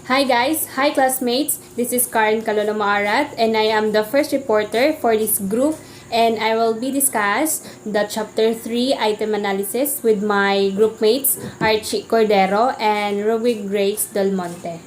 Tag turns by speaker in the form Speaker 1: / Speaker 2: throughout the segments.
Speaker 1: Hi guys, hi classmates. This is Karen Calolo Maarat and I am the first reporter for this group and I will be discuss the chapter 3 item analysis with my group mates Archie Cordero and Ruby Grace Del Monte.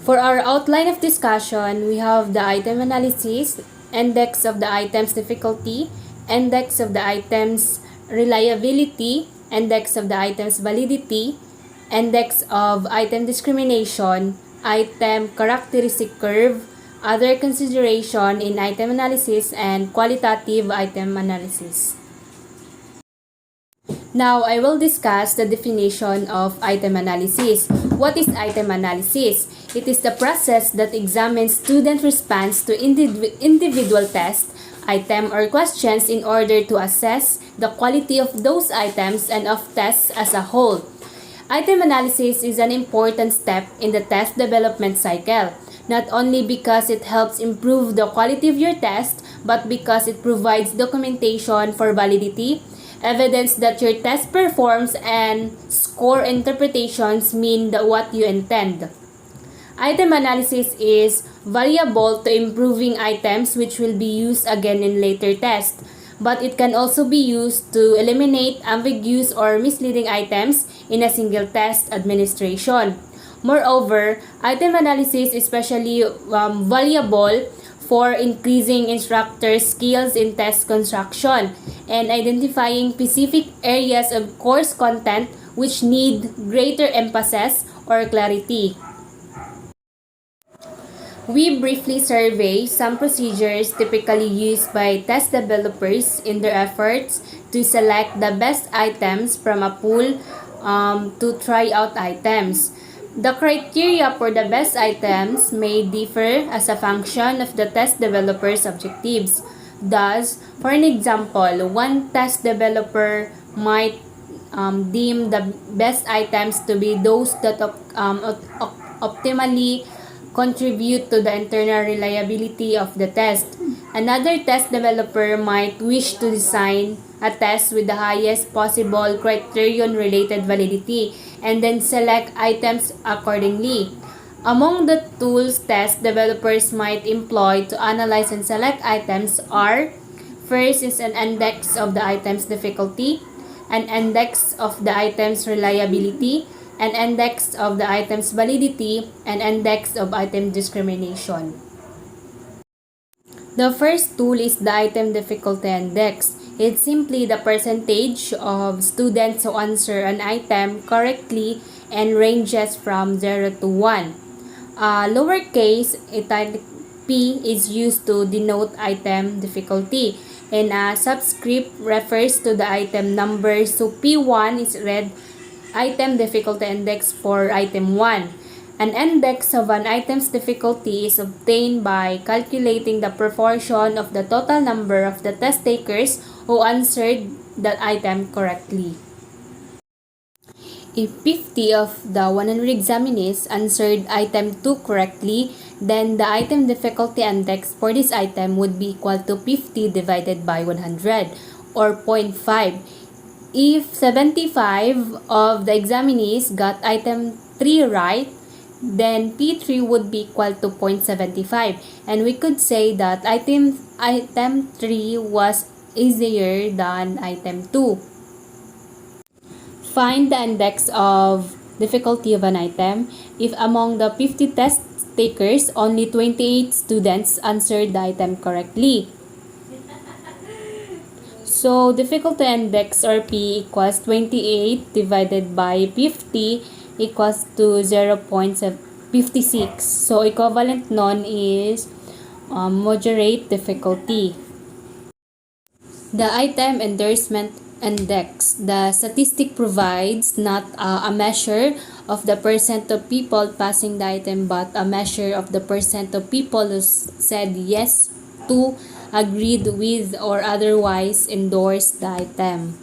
Speaker 1: For our outline of discussion, we have the item analysis, index of the item's difficulty, index of the item's reliability, index of the item's validity, index of item discrimination, item characteristic curve, other consideration in item analysis, and qualitative item analysis. Now, I will discuss the definition of item analysis. What is item analysis? It is the process that examines student response to individual test, item, or questions in order to assess the quality of those items and of tests as a whole. Item analysis is an important step in the test development cycle, not only because it helps improve the quality of your test, but because it provides documentation for validity, evidence that your test performs, and score interpretations mean what you intend. Item analysis is valuable to improving items which will be used again in later tests, but it can also be used to eliminate ambiguous or misleading items in a single test administration. Moreover, item analysis is especially valuable for increasing instructors' skills in test construction and identifying specific areas of course content which need greater emphasis or clarity. We briefly survey some procedures typically used by test developers in their efforts to select the best items from a pool to try out items. The criteria for the best items may differ as a function of the test developer's objectives. Thus, for an example, one test developer might deem the best items to be those that optimally contribute to the internal reliability of the test. Another test developer might wish to design a test with the highest possible criterion-related validity and then select items accordingly. Among the tools test developers might employ to analyze and select items are: first is an index of the item's difficulty, an index of the item's reliability, an index of the item's validity, and index of item discrimination. The first tool is the item difficulty index. It's simply the percentage of students who answer an item correctly and ranges from 0 to 1. Lowercase italic p is used to denote item difficulty, and a subscript refers to the item number, so P1 is read item difficulty index for item 1. An index of an item's difficulty is obtained by calculating the proportion of the total number of the test takers who answered that item correctly. If 50 of the 100 examinees answered item 2 correctly, then the item difficulty index for this item would be equal to 50 divided by 100, or 0.5. If 75 of the examinees got item 3 right, then P3 would be equal to 0.75, and we could say that item 3 was easier than item 2. Find the index of difficulty of an item if among the 50 test takers, only 28 students answered the item correctly. So, difficulty index or P equals 28 divided by 50 equals to 0.56. So, equivalent nun is moderate difficulty. The item endorsement index. The statistic provides not a measure of the percent of people passing the item, but a measure of the percent of people who said yes to, agreed with, or otherwise endorsed the item.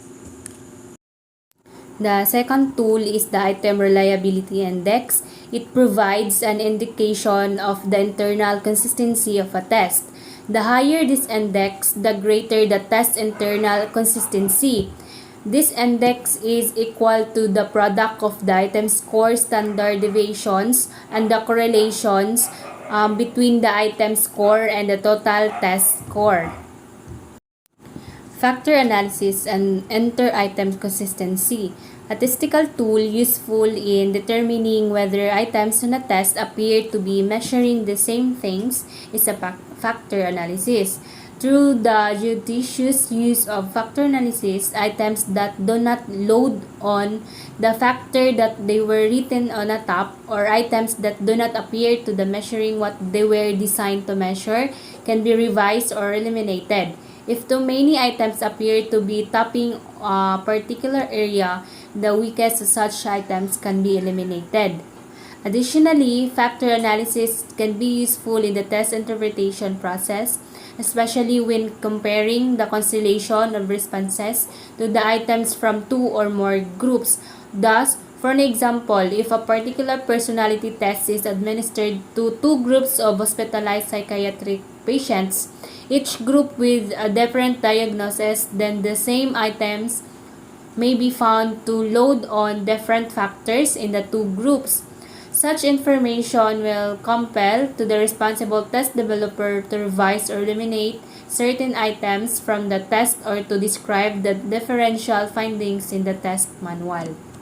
Speaker 1: The second tool is the item reliability index. It provides an indication of the internal consistency of a test. The higher this index, the greater the test internal consistency. This index is equal to the product of the item score standard deviations and the correlations between the item score and the total test score. Factor analysis and inter-item consistency. A statistical tool useful in determining whether items on a test appear to be measuring the same things is a factor analysis. Through the judicious use of factor analysis, items that do not load on the factor that they were written on a top, or items that do not appear to the measuring what they were designed to measure, can be revised or eliminated. If too many items appear to be topping a particular area, the weakest of such items can be eliminated. Additionally, factor analysis can be useful in the test interpretation process, especially when comparing the constellation of responses to the items from two or more groups. Thus, for an example, if a particular personality test is administered to two groups of hospitalized psychiatric patients, each group with a different diagnosis, then the same items may be found to load on different factors in the two groups. Such information will compel to the responsible test developer to revise or eliminate certain items from the test or to describe the differential findings in the test manual.